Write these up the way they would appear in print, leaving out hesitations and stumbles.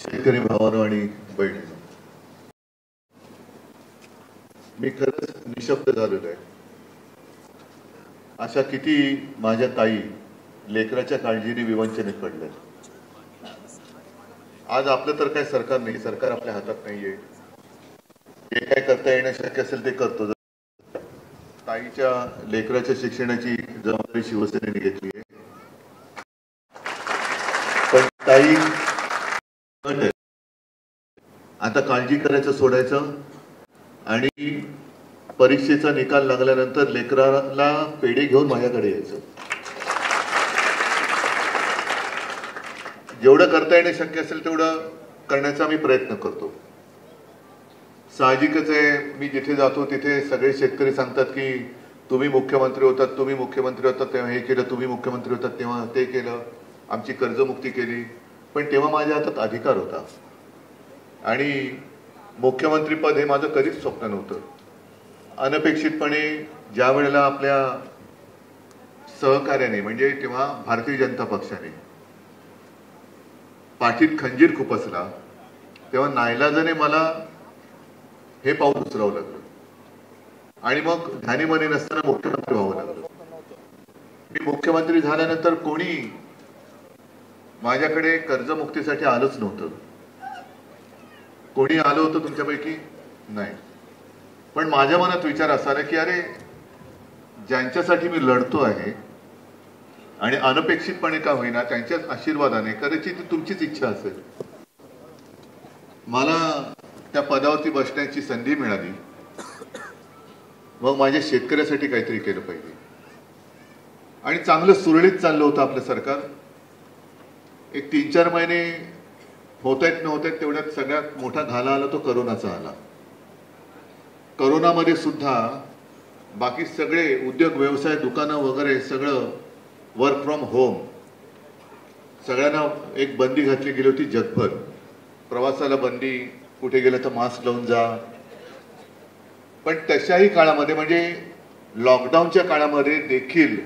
शेतकरी भावांनो आणि बहिणींनो, मी खरंच निशब्द झालेलो आहे. अशा किती माझ्या ताई लेकराच्या काळजीने विवंचनेत पडल्या. आज आपलं तर काय सरकार नाही, सरकार आपल्या हातात नाहीये. जे काय करता येणं शक्य असेल ते करतो. ताईच्या लेकराच्या शिक्षणाची जबाबदारी शिवसेनेने घेतली आहे. पण ताई आता काळजी करायचं सोडायचं आणि परीक्षेचा निकाल लागल्यानंतर लेकराला पेढे घेऊन माझ्याकडे यायचं. जेवढं करता येणं शक्य असेल तेवढं करण्याचा मी प्रयत्न करतो. साहजिकच आहे, मी जिथे जातो तिथे सगळे शेतकरी सांगतात की तुम्ही मुख्यमंत्री होतात, तुम्ही मुख्यमंत्री होतात तेव्हा हे केलं, तुम्ही मुख्यमंत्री होतात तेव्हा ते केलं, आमची कर्जमुक्ती केली. पण तेव्हा माझ्या हातात अधिकार होता आणि मुख्यमंत्रीपद हे माझं कधीच स्वप्न नव्हतं. अनपेक्षितपणे ज्या वेळेला आपल्या सहकार्याने म्हणजे तेव्हा भारतीय जनता पक्षाने पाठीत खंजीर खुपसला तेव्हा नाईलाजाने मला हे पाऊल उचलावं लागलं आणि मग ध्यानीमनी नसताना मुख्यमंत्री व्हावं लागलं. मी मुख्यमंत्री झाल्यानंतर कोणी माझ्याकडे कर्जमुक्तीसाठी आलंच नव्हतं. कोणी आलं होतं तुमच्यापैकी? नाही. पण माझ्या मनात विचार असा आला की अरे, ज्यांच्यासाठी मी लढतो आहे आणि अनपेक्षितपणे का होईना त्यांच्याच आशीर्वादाने, कदाचित तुमचीच इच्छा असेल, मला त्या पदावरती बसण्याची संधी मिळाली. मग माझ्या शेतकऱ्यासाठी काहीतरी केलं पाहिजे आणि चांगलं सुरळीत चाललं होतं आपलं सरकार. एक 3-4 महिने होत आहेत तेवढ्यात सगळ्यात मोठा घाला आला तो करोनाचा आला. करोनामध्ये सुद्धा बाकी सगळे उद्योग व्यवसाय दुकानं वगैरे सगळं वर्क फ्रॉम होम, सगळ्यांना एक बंदी घातली गेली होती जगभर. प्रवासाला बंदी, कुठे गेलं तर मास्क लावून जा. पण तशाही काळामध्ये म्हणजे लॉकडाऊनच्या काळामध्ये देखील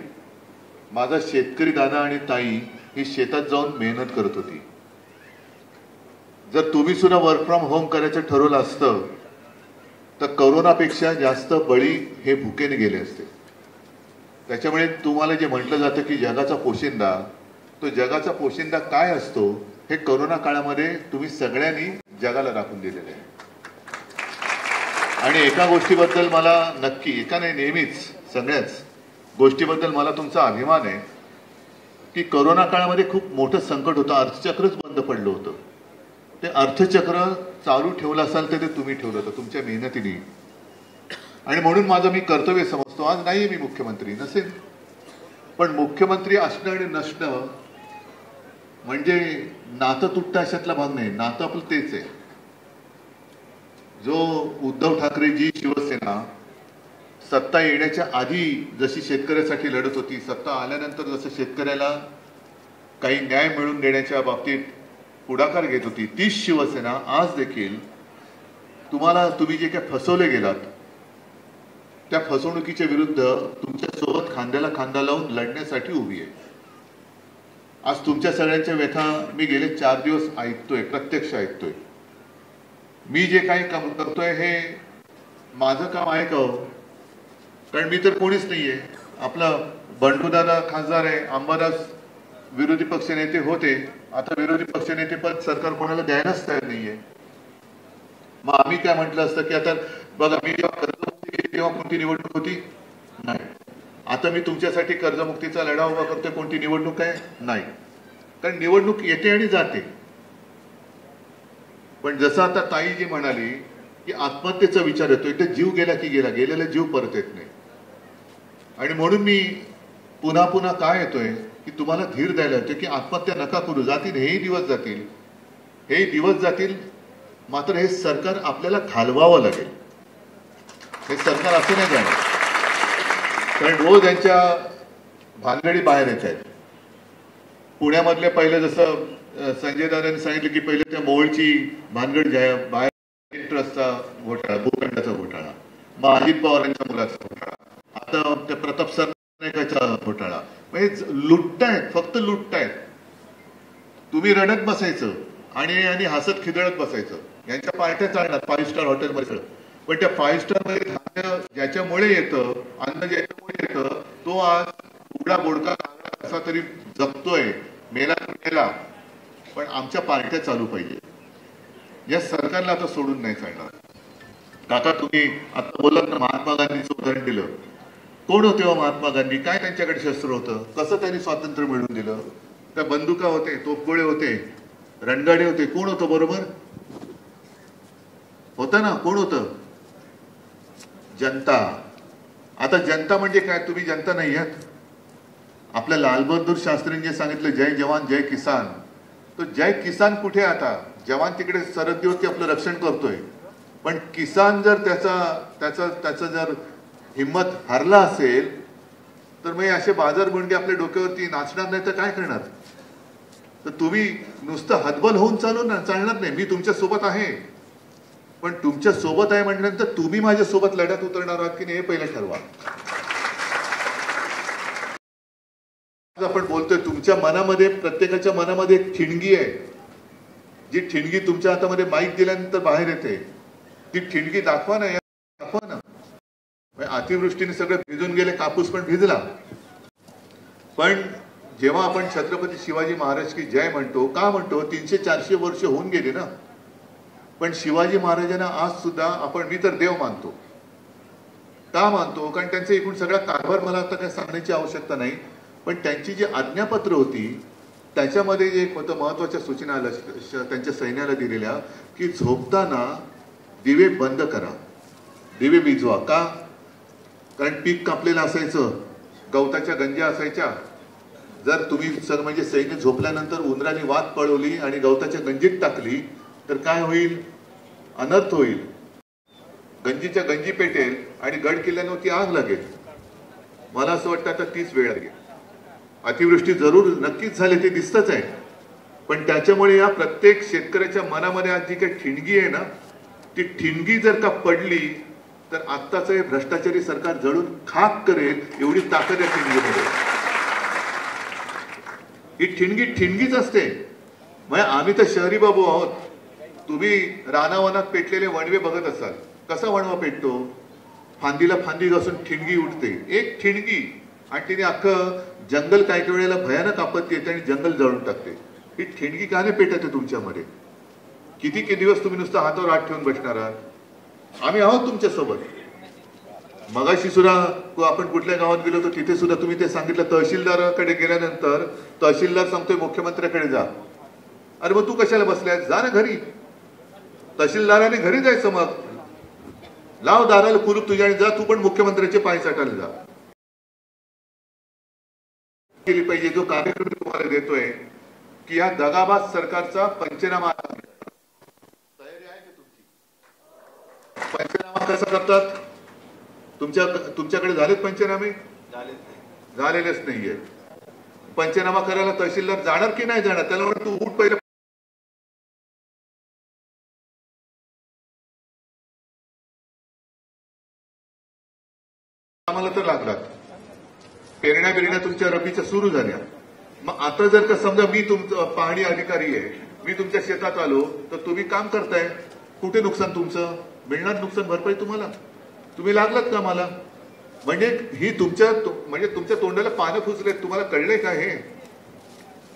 माझा शेतकरी दादा आणि ताई ही शेतात जाऊन मेहनत करत होती. जर तुम्ही सुद्धा वर्क फ्रॉम होम करायचं ठरवलं असतं तर करोनापेक्षा जास्त बळी हे भुकेने गेले असते. त्याच्यामुळे तुम्हाला जे म्हटलं जातं की जगाचा पोशिंदा, तो जगाचा पोशिंदा काय असतो हे करोना काळामध्ये तुम्ही सगळ्यांनी जगाला दाखवून दिलेलं आहे. आणि एका गोष्टीबद्दल मला नक्की, एका नाही नेहमीच सगळ्याच गोष्टीबद्दल मला तुमचा अभिमान आहे की करोना काळामध्ये खूप मोठं संकट होतं, अर्थचक्रच बंद पडलं होतं. ते अर्थचक्र चालू ठेवलं असाल तर ते तुम्ही ठेवलं होतं तुमच्या मेहनतीने. आणि म्हणून माझं मी कर्तव्य समजतो. आज नाहीये मी मुख्यमंत्री, नसेल, पण मुख्यमंत्री असणं आणि नसणं म्हणजे नातं तुटतं अशातला भाग नाही. नातं आपलं तेच आहे. जो उद्धव ठाकरेजी शिवसेना सत्ता येण्याच्या आधी जशी शेतकऱ्यासाठी लढत होती, सत्ता आल्यानंतर जसं शेतकऱ्याला काही न्याय मिळवून देण्याच्या बाबतीत पुढाकार घेत होती, तीच शिवसेना आज देखील तुम्ही जे काही फसवले गेलात त्या फसवणुकीच्या विरुद्ध तुमच्या सोबत खांद्याला खांदा लावून लढण्यासाठी उभी आहे. आज तुमच्या सगळ्यांच्या व्यथा मी गेले 4 दिवस ऐकतोय, प्रत्यक्ष ऐकतोय. मी जे काही काम करतोय हे माझं काम आहे का? कारण मी तर कोणीच नाहीये. आपला बंडूदादा खासदार आहे, अंबादास विरोधी पक्षनेते होते, आता विरोधी पक्षनेते पद सरकार कोणाला द्यायलाच तयार नाहीये. मग आम्ही काय म्हटलं असतं की आता बघा, मी जेव्हा कर्जमुक्ती केली तेव्हा कोणती निवडणूक होती? नाही. आता मी तुमच्यासाठी कर्जमुक्तीचा लढा उभा करतोय, कोणती निवडणूक आहे? नाही. कारण निवडणूक येते आणि जाते. पण जसं आता ताई जी म्हणाली की आत्महत्येचा विचार येतोय, ते जीव गेला की गेला, गेलेला जीव परत येत नाही. आणि म्हणून मी पुन्हा पुन्हा काय येतोय की तुम्हाला धीर द्यायला येतोय की आत्महत्या नका करू. जातील, हेही दिवस जातील, हे दिवस जातील. मात्र हे सरकार आपल्याला घालवावं लागेल. हे सरकार असं नाही जाणार. कारण रोज यांच्या भानगडी बाहेर येत आहेत. पुण्यामधले पहिले जसं संजय दादांनी सांगितलं की पहिले त्या मोहोळची भानगड बाहेर, ट्रस्टचा घोटाळा, भूखंडाचा घोटाळा, मग अजित पवारांच्या मुलाचा घोटाळा, आता त्या प्रताप सरनाईकाचा घोटाळा. म्हणजे लुटतायत, फक्त लुटतायत. तुम्ही रडत बसायचं आणि हसत खिदळत बसायचं. यांच्या पार्ट्या चालणार 5 स्टार हॉटेलमध्ये. पण त्या 5 स्टार मध्ये धान्य ज्याच्यामुळे येतं, अन्न ज्याच्यामुळे येतं, तो आज उघडा बोडका कसा तरी जगतोय, मेला मेला. पण आमच्या पार्ट्या चालू पाहिजे. या सरकारला आता सोडून नाही चालणार. काका तुम्ही आता बोललात ना, महात्मा गांधीचं उदाहरण दिलं. कोण होते हो महात्मा गांधी? काय त्यांच्याकडे शस्त्र होतं? कसं त्यांनी स्वातंत्र्य मिळवून दिलं? त्या बंदुका होते, तोफगोळे होते, रणगाडे होते. कोण होतं बरोबर? होतं ना? कोण होतं? जनता. आता जनता म्हणजे काय? तुम्ही जनता नाही आहात. आपल्या लालबहादूर शास्त्रींनी जे सांगितलं, जय जवान जय किसान, तो जय किसान कुठे? आता जवान तिकडे सरहद्दीवरती आपलं रक्षण करतोय, पण किसान जर त्याचा जर हिम्मत हरला असेल तर मग असे बाजार गुंडे आपल्या डोक्यावरती नाचणार नाही तर काय करणार? तर तुम्ही नुसतं हतबल होऊन चालणार नाही. मी तुमच्या सोबत आहे, पण तुमच्या सोबत आहे म्हटल्यानंतर तुम्ही माझ्या सोबत लढ्यात उतरणार आहात की नाही हे पहिलं ठरवा. आपण बोलतोय तुमच्या मनामध्ये, प्रत्येकाच्या मनामध्ये एक ठिणगी आहे. जी ठिणगी तुमच्या हातामध्ये माईक दिल्यानंतर बाहेर येते, ती ठिणगी दाखवा ना. दाखवा ना. अतिवृष्टीने सगळे भिजून गेले, कापूस पण भिजला. पण जेव्हा आपण छत्रपती शिवाजी महाराज की जय म्हणतो, का म्हणतो? 300-400 वर्ष होऊन गेली ना. पण शिवाजी महाराजांना आज सुद्धा आपण, मी तर देव मानतो. का मानतो? कारण त्यांचा एकूण सगळा कारभार मला आता काही सांगण्याची आवश्यकता नाही, पण त्यांची जी आज्ञापत्र होती त्याच्यामध्ये जे महत्वाच्या सूचना त्यांच्या सैन्याला दिलेल्या, की झोपताना दिवे बंद करा, दिवे विझवा. का? कारण पीक कापलेलं असायचं, गवताच्या गंजा असायच्या. जर तुम्ही म्हणजे सैन्य झोपल्यानंतर उंदराने वात पळवली आणि गवताच्या गंजीत टाकली तर काय होईल? अनर्थ होईल. गंजीच्या गंजी पेटेल आणि गड किल्ल्यांवरती आग लागेल. मला असं वाटतं आता तीच वेळ लागेल. अतिवृष्टी जरूर नक्कीच झाली, ते दिसतच आहे, पण त्याच्यामुळे या प्रत्येक शेतकऱ्याच्या मनामध्ये आज जी काही ठिणगी आहे ना, ती ठिणगी जर का पडली तर आत्ताचं हे भ्रष्टाचारी सरकार जळून खाक करेल एवढी ताकद आहे ठिणगीमध्ये. ही ठिणगी ठिणगीच असते. म्हणजे आम्ही तर शहरी बाबू आहोत. तुम्ही रानावनात पेटलेले वणवे बघत असाल. कसा वणवा पेटतो? फांदीला फांदी घासून ठिणगी उठते, एक ठिणगी, आणि तिने अख्खं जंगल काही काही वेळेला भयानक आपत्ती येते आणि जंगल जळून टाकते. ही ठिणगी का नाही पेटत आहे तुमच्यामध्ये? किती दिवस तुम्ही नुसतं हातावर हात ठेवून बसणार आहात? आम्ही आहोत तुमच्या सोबत. मगाशी सुद्धा आपण कुठल्या गावात गेलो तर तिथे सुद्धा तुम्ही ते सांगितलं, तहसीलदाराकडे गेल्यानंतर तहसीलदार सांगतोय मुख्यमंत्र्याकडे जा. अरे मग तू कशाला बसलाय? जा ना घरी. तहसीलदाराने घरी जायचं, मग लाव दाराला कुलूप तुझ्या आणि जा तू पण मुख्यमंत्र्याचे पाय चाटायला जा. केली पाहिजे. जो कार्यक्रम तुम्हाला देतोय की या दगाबाज सरकारचा पंचनामा, तयारी आहे का तुमची? पंचनामा कसा करतात? तुमच्याकडे झालेत पंचनामे? झालेलेच नाहीये. पंचनामा करायला तहसीलदार जाणार की नाही जाणार? त्याला म्हणून तू उठ पहिलं. आम्हाला तर लागलात. पेरण्या बिरण्या तुमच्या रबीच्या सुरू झाल्या. मग आता जर का समजा मी तुमचं पाहणी अधिकारी आहे, मी तुमच्या शेतात आलो तर तुम्ही काम करताय, कुठे नुकसान तुमचं? मिळणार नुकसान भरपाई तुम्हाला? तुम्ही लागलात का मला? म्हणजे ही तुमच्या तोंडाला पानं फुसलेत. तुम्हाला कळलंय का हे?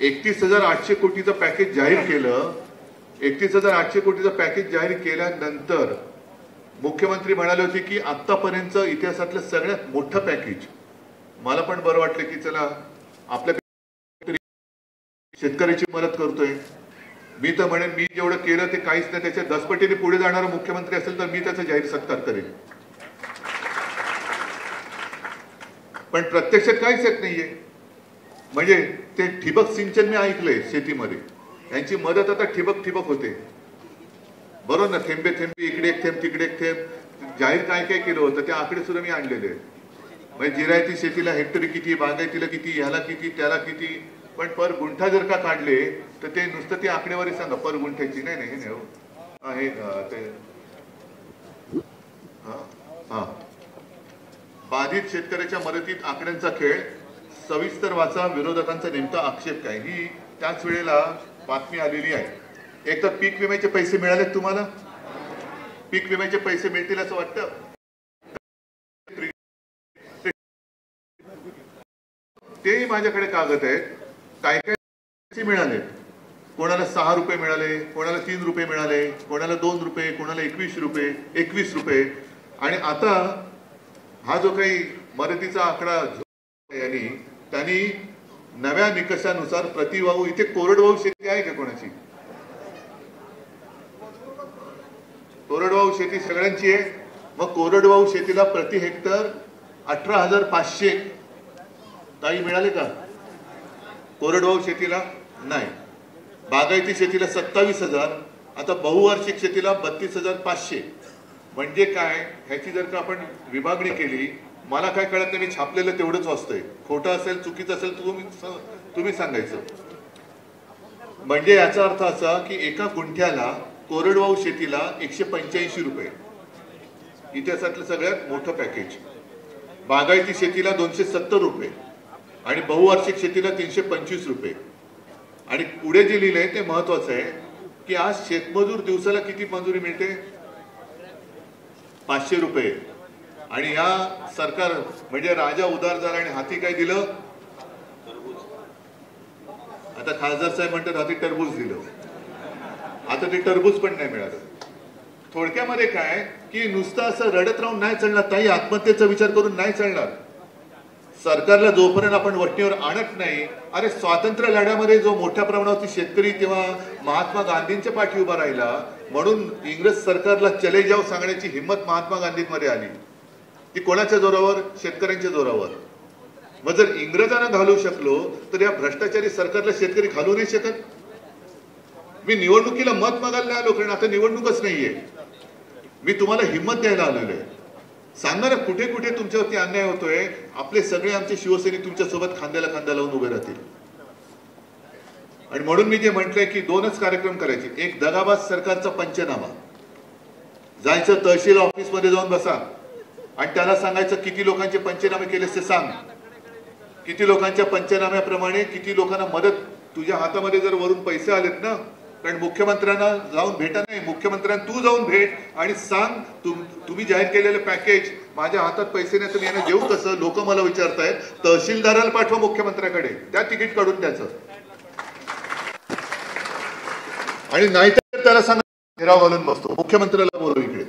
31,800 कोटीचं पॅकेज जाहीर केलं. 31,800 कोटीचं पॅकेज जाहीर केल्यानंतर मुख्यमंत्री म्हणाले होते की आतापर्यंत इतिहासातलं सगळ्यात मोठं पॅकेज. मला पण बरं वाटलं की चला आपल्या शेतकऱ्याची मदत करतोय. मी तर म्हणेन मी जेवढं केलं ते काहीच नाही, त्याच्या 10 पटीने पुढे जाणारा मुख्यमंत्री असेल तर मी त्याचा जाहीर सत्कार करेन. पण प्रत्यक्षात काहीच येत नाहीये. म्हणजे ते ठिबक सिंचन मी ऐकलंय शेतीमध्ये, यांची मदत आता ठिबक होते. बरोबर ना? थेंबे थेंबे इकडे एक थेंब तिकडे एक थेंब. जाहीर काय काय केलं होतं ते आकडे सुद्धा मी आणलेले आहेत. म्हणजे जिरायती शेतीला हेक्टरी किती, बागायतीला किती, ह्याला किती, त्याला किती. पण पर गुंठा जर का काढले तर ते नुसतं ती आकडेवारी सांगा पर गुंठ्याची. नाही हे नाही ते बाधित शेतकऱ्याच्या मदतीत आकड्यांचा खेळ. सविस्तर वाचा विरोधकांचा नेमका आक्षेप काय. ही त्याच वेळेला बातमी आलेली आहे एक तर पीक विम्याचे पैसे मिळाले तुम्हाला? पीक विम्याचे पैसे मिळतील असं वाटतं? तेही माझ्याकडे कागद आहेत. काय काय मिळाले? कोणाला 6 रुपये मिळाले, कोणाला 3 रुपये मिळाले, कोणाला 2 रुपये, कोणाला 21 रुपये. आणि आता हा जो काही मदतीचा आकडा त्यांनी नव्या निकषानुसार प्रतिवाहू, इथे कोरडवाहू शेती आहे का कोणाची? कोरडवाहू शेती सगळ्यांची आहे. मग कोरडवाहू शेतीला प्रति हेक्टर 18,500 काही मिळाले का? कोरडवाहू शेतीला नाही. बागायती शेतीला 27,000. आता बहुवार्षिक शेतीला 32,500. म्हणजे काय, ह्याची जर का आपण विभागणी केली, मला काय कळत नाही, मी छापलेलं तेवढंच वाचतोय. खोटं असेल, चुकीचं असेल तुम्ही सांगायचं. म्हणजे याचा अर्थ असा की एका गुंठ्याला कोरडवाहू शेतीला 185 रुपये, इतिहासातलं सगळ्यात मोठं पॅकेज. बागायती शेतीला 270 रुपये आणि बहुवार्षिक शेतीला 325 रुपये. आणि पुढे जे लिहिलंय ते महत्वाचं आहे की आज शेतमजूर दिवसाला किती मजुरी मिळते? 500 रुपये. आणि या सरकार म्हणजे राजा उदार झाला आणि हाती काय दिलं? आता खासदार साहेब म्हणतात हाती टरबूज दिलं. आता ते टरबूज पण नाही मिळालं. थोडक्यामध्ये काय की नुसतं असं रडत राहून नाही चालणार. ताई, आत्महत्येचा विचार करून नाही चालणार. सरकारला जोपर्यंत आपण वटणीवर आणत नाही, अरे स्वातंत्र्य लढ्यामध्ये जो मोठ्या प्रमाणावरती शेतकरी तेव्हा महात्मा गांधींच्या पाठी उभा राहिला, म्हणून इंग्रज सरकारला चले जाव सांगण्याची हिंमत महात्मा गांधींमध्ये आली. ती कोणाच्या जोरावर? शेतकऱ्यांच्या जोरावर. मग जर इंग्रजांना घालू शकलो तर या भ्रष्टाचारी सरकारला शेतकरी घालू नाही शकत. मी निवडणुकीला मत मागायला नाही आलो, कारण आता निवडणूकच नाहीये. मी तुम्हाला हिंमत द्यायला आलेलो आहे. सांगा ना, कुठे कुठे तुमच्यावरती अन्याय होतोय. आपले सगळे आमचे शिवसैनिक तुमच्यासोबत खांद्याला खांदा लावून उभे राहतील. आणि म्हणून मी जे म्हटलंय की 2च कार्यक्रम करायचे. एक, दगाबाज सरकारचा पंचनामा. जायचं तहसील ऑफिसमध्ये जाऊन बसा आणि त्याला सांगायचं किती लोकांचे पंचनामे केले ते सांग. किती लोकांच्या पंचनाम्याप्रमाणे किती लोकांना मदत. तुझ्या हातामध्ये जर वरून पैसे आलेत ना, कारण मुख्यमंत्र्यांना जाऊन भेटा नाही, मुख्यमंत्र्यांना तू जाऊन भेट आणि सांग तुम्ही जाहीर केलेलं पॅकेज, माझ्या हातात पैसे नाही तर मी यांना देऊ कसं? लोक मला विचारतायत. तहसीलदाराला पाठवा मुख्यमंत्र्याकडे, त्या तिकीट काढून त्याचं. आणि नाहीतर त्याला सांगा घेराव घालून बसतो. मुख्यमंत्र्याला बोलू इकडे.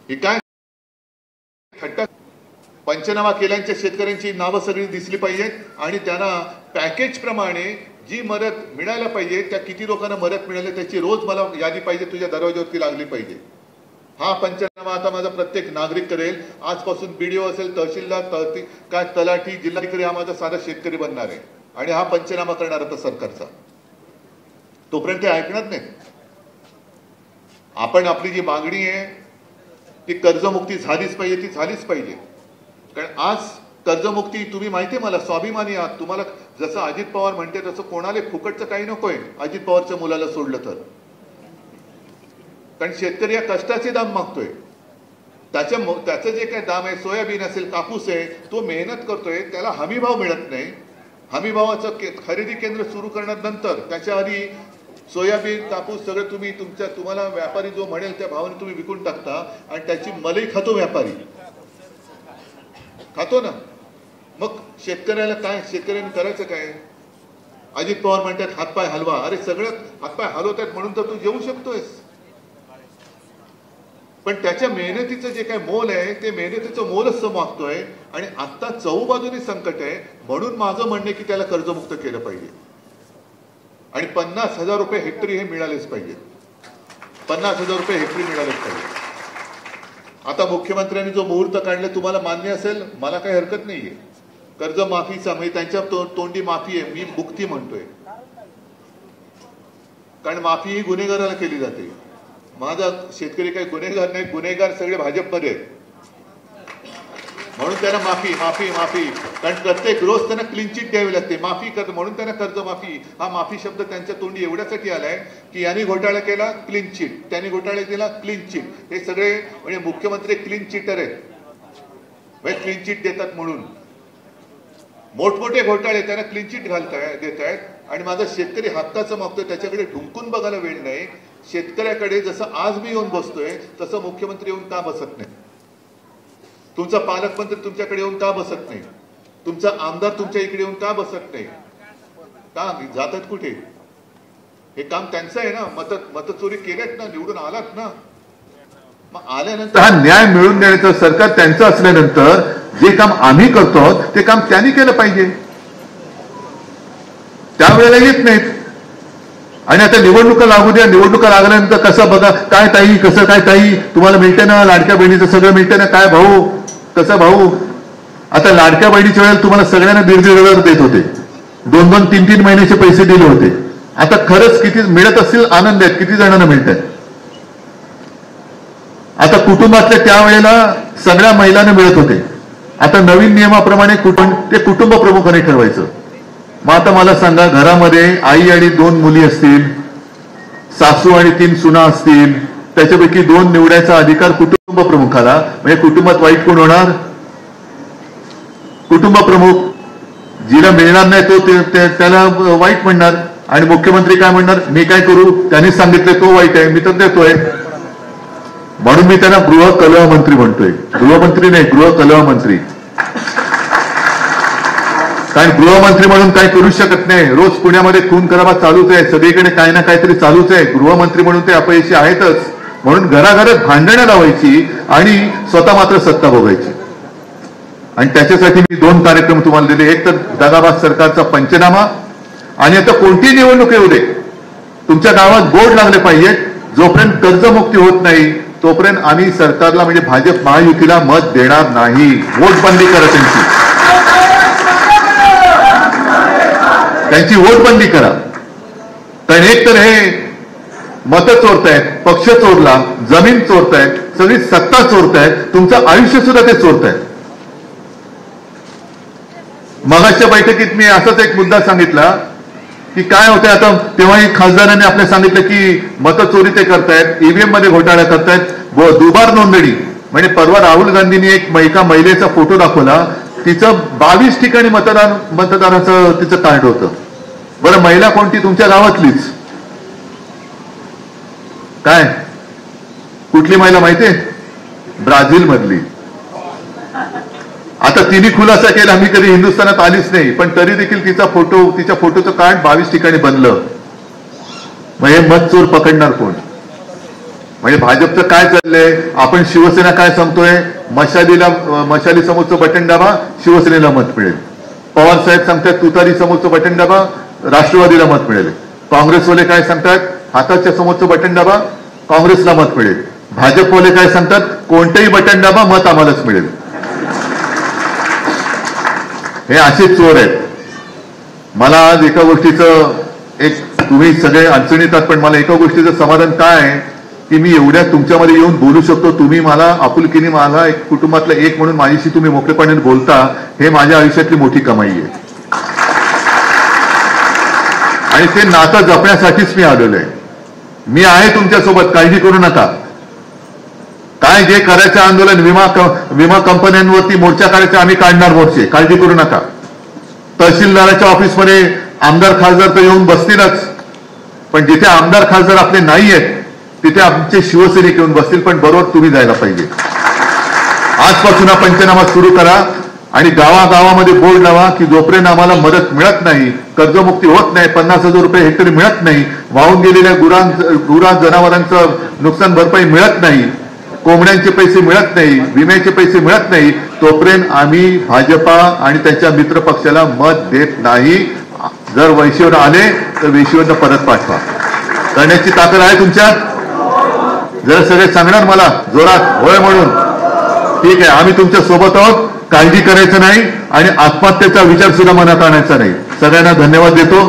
ही काय थट्टा? पंचनामा केल्यांच्या शेतकऱ्यांची नावं सगळी दिसली पाहिजेत आणि त्यांना पॅकेज प्रमाणे जी मदत मिळायला पाहिजे, त्या किती लोकांना मदत मिळाली त्याची रोज मला यादी पाहिजे, तुझ्या दरवाज्यावरती लागली पाहिजे. हा पंचनामा आता माझा प्रत्येक नागरिक करेल. आजपासून बीडीओ असेल, तहसीलदार, काय तलाठी, जिल्हाधिकारी हा माझा साधा शेतकरी बनणार आहे आणि हा पंचनामा करणार आता सरकारचा. तोपर्यंत ते ऐकणार नाही. आपण आपली जी मागणी आहे ती कर्जमुक्ती झालीच पाहिजे, ती झालीच पाहिजे. कारण आज कर्जमुक्ती, तुम्ही माहिती आहे मला, स्वाभिमानी आहात. तुम्हाला जसं अजित पवार म्हणते तसं कोणाला फुकटचं काही नकोय अजित पवारच्या मुलाला सोडलं तर. कारण शेतकरी या कष्टाचे दाम मागतोय. त्याचं जे काही दाम आहे, सोयाबीन असेल, कापूस आहे, तो मेहनत करतोय, त्याला हमी भाव मिळत नाही. हमी भावाचं खरेदी केंद्र सुरू करण्यानंतर त्याच्या आधी सोयाबीन, कापूस सगळं तुम्हाला व्यापारी जो म्हणेल त्या भावाने तुम्ही विकून टाकता आणि त्याची मलई खातो व्यापारी. खातो ना. मग शेतकऱ्याला काय, शेतकऱ्यांनी करायचं काय? अजित पवार म्हणतात हातपाय हलवा. अरे सगळं हातपाय हलवतात म्हणून तर तू जेवू शकतोयस. पण त्याच्या मेहनतीचं जे काय मोल आहे ते मेहनतीचं मोलच मागतोय. आणि आता चहूबाजूने संकट आहे, म्हणून माझं म्हणणं की त्याला कर्जमुक्त केलं पाहिजे आणि 50,000 रुपये हेक्टरी हे मिळालेच पाहिजे. 50,000 रुपये हेक्टरी मिळालेच पाहिजे. आता मुख्यमंत्र्यांनी जो मुहूर्त काढला तुम्हाला मान्य असेल, मला काही हरकत नाहीये. कर्जमाफीचा म्हणजे त्यांच्या तोंडी माफी आहे, मी मुक्ती म्हणतोय. कारण माफी ही गुन्हेगाराला केली जाते. माझा शेतकरी काही गुन्हेगार नाही, गुन्हेगार सगळे भाजपमध्ये आहेत. म्हणून त्यांना माफी माफी माफी. कारण प्रत्येक रोज त्यांना क्लीन चिट द्यावी लागते. माफी करतो म्हणून त्यांना कर्जमाफी. हा माफी शब्द त्यांच्या तोंडी एवढ्यासाठी आलाय की यांनी घोटाळा केला, क्लीन चिट, त्यांनी घोटाळा केला, क्लीन चिट. हे सगळे म्हणजे मुख्यमंत्री क्लीन चिटर आहेत, क्लीन चिट देतात म्हणून. मोठमोठे घोटाळे त्यांना क्लीन चिट देत आहेत आणि माझा शेतकरी हक्काचं मागतोय त्याच्याकडे ढुंकून बघायला वेळ नाही. शेतकऱ्याकडे जसं आज मी येऊन बसतोय तसं मुख्यमंत्री येऊन का बसत नाही? तुमचा पालकमंत्री तुमच्याकडे येऊन का बसत नाही? तुमचा आमदार तुमच्या इकडे येऊन का बसत नाही? का जातात कुठे? हे काम त्यांचं आहे ना. मतचोरी केल्यात ना, निवडून आलात ना, मग आल्यानंतर हा न्याय मिळवून देण्याचं सरकार त्यांचं असल्यानंतर जे काम आम्ही करतो ते काम त्यांनी केलं पाहिजे. त्यावेळेला येत नाहीत. आणि आता निवडणुका लागू द्या. निवडणुका लागल्यानंतर कसं बघा, काय ताई, कसं काय ताई, तुम्हाला मिळते ना लाडक्या बहिणीचं सगळं मिळते ना, काय भाऊ, कसं भाऊ. आता लाडक्या बहिणीच्या वेळेला तुम्हाला सगळ्यांना 1,500 देत होते, 2-2, 3-3 महिन्याचे पैसे दिले होते. आता खरंच किती मिळत असतील? आनंद आहेत. किती जणांना मिळत आहेत? आता कुटुंबातल्या त्यावेळेला सगळ्या महिलांना मिळत होते. आता नवीन नियमाप्रमाणे ते कुटुंब प्रमुखाने ठरवायचं. मग आता मला सांगा, घरामध्ये आई आणि 2 मुली असतील, सासू आणि 3 सुना असतील, त्याच्यापैकी 2 निवडायचा अधिकार कुटुंब प्रमुखाला. म्हणजे कुटुंबात वाईट कोण होणार? कुटुंब प्रमुख. जिला मिळणार नाही तो त्याला वाईट म्हणणार. आणि मुख्यमंत्री काय म्हणणार? मी काय करू, त्यांनीच सांगितले तो वाईट आहे, मी तर देतोय. म्हणून मी त्यांना गृह कलह मंत्री म्हणतोय. गृहमंत्री नाही, गृह कलह मंत्री. कारण गृहमंत्री म्हणून काही करू शकत नाही. रोज पुण्यामध्ये खून खराबा चालूच आहे, सगळीकडे काही ना काहीतरी चालूच आहे. गृहमंत्री म्हणून ते अपयशी आहेतच. म्हणून घराघरात भांडणं लावायची आणि स्वतः मात्र सत्ता भोगायची. आणि त्याच्यासाठी मी 2 कार्यक्रम तुम्हाला दिले. एक तर दगाबाज सरकारचा पंचनामा, आणि आता कोणतीही निवडणूक येऊ दे, तुमच्या गावात बोर्ड लागले पाहिजेत. जोपर्यंत कर्जमुक्ती होत नाही तोपर्यंत आम्ही सरकारला, म्हणजे भाजप महायुतीला मत देणार नाही. वोटबंदी करा त्यांची वोटबंदी करा. कारण एक तर हे मतं चोरतायत, पक्ष चोरला, जमीन चोरतायत, सगळी सत्ता चोरतायत, तुमचं आयुष्य सुद्धा ते चोरतायत. मगाच्या बैठकीत मी असाच एक मुद्दा सांगितला की काय होतंय आता. तेव्हाही खासदारांनी आपल्याला सांगितलं की मतचोरी ते करतायत, ईव्हीएम मध्ये घोटाळा करतायत, दुबार नोंदणी. म्हणजे परवा राहुल गांधींनी एका महिलेचा फोटो दाखवला, तिचं 22 ठिकाणी मतदानाचं तिचं कार्ड होतं. बरं, महिला कोणती? तुमच्या गावातलीच. काय कुठली महिला माहितीये? ब्राझील मधली. आता तिने खुलासा केला, मी कधी हिंदुस्थानात आलीच नाही, पण तरी देखील तिचा फोटोचं कार्ड 22 ठिकाणी बनलं. मग हे मतचोर पकडणार कोण? म्हणजे भाजपचं काय चाललंय? आपण शिवसेना काय सांगतोय? मशाली समोरचं बटन दाबा, शिवसेनेला मत मिळेल. पवार साहेब सांगतात तुतारी समोरचं बटन दाबा, राष्ट्रवादीला मत मिळेल. काँग्रेसवाले काय सांगतात? हाताच्या समोरचं बटन दाबा, काँग्रेसला मत मिळेल. भाजपवाले काय सांगतात? कोणतेही बटन दाबा, मत आम्हालाच मिळेल. हे असे चोर आहेत. मला आज एका गोष्टीचं, तुम्ही सगळे अडचणीत आहात, पण मला एका गोष्टीचं समाधान काय आहे की मी एवढ्या तुमच्यामध्ये येऊन बोलू शकतो. तुम्ही मला आपुलकीने, मला एक कुटुंबातला एक म्हणून माझ्याशी तुम्ही मोकळेपणाने बोलता, हे माझ्या आयुष्यातली मोठी कमाई आहे. आणि ते नातं जपण्यासाठीच मी आलेलो आहे. मी आहे तुमच्यासोबत, काळजी करू नका. काय जे करायचं आंदोलन, विमा कंपन्यांवरती मोर्चा करायचा, आम्ही काढणार मोर्चे, काळजी करू नका. तहसीलदाराच्या ऑफिसमध्ये आमदार खासदार तर येऊन बसतीलच, पण जिथे आमदार खासदार आपले नाही आहेत तिथे आमचे शिवसैनिक येऊन बसतील, पण बरोबर तुम्ही जायला पाहिजे. आजपासून हा पंचनामा सुरू करा आणि गावागावामध्ये बोर्ड लावा की जोपर्यंत आम्हाला मदत मिळत नाही, कर्जमुक्ती होत नाही, 50,000 रुपये हेक्टरी मिळत नाही, वाहून गेलेल्या गुरां जनावरांचं नुकसान भरपाई मिळत नाही, कोंबड्यांचे पैसे मिळत नाही, विम्याचे पैसे मिळत नाही, तोपर्यंत आम्ही भाजपा आणि त्यांच्या मित्र पक्षाला मत देत नाही. जर वैशीवर आले तर वेशीवरनं परत पाठवा. करण्याची ताकद आहे तुमच्यात? जर सगळे सांगणार मला जोरात होय म्हणून, ठीक आहे, आम्ही तुमच्या सोबत आहोत. काळजी करायचं नाही आणि आत्महत्येचा विचार सुद्धा मनात आणायचा नाही. सगळ्यांना धन्यवाद देतो.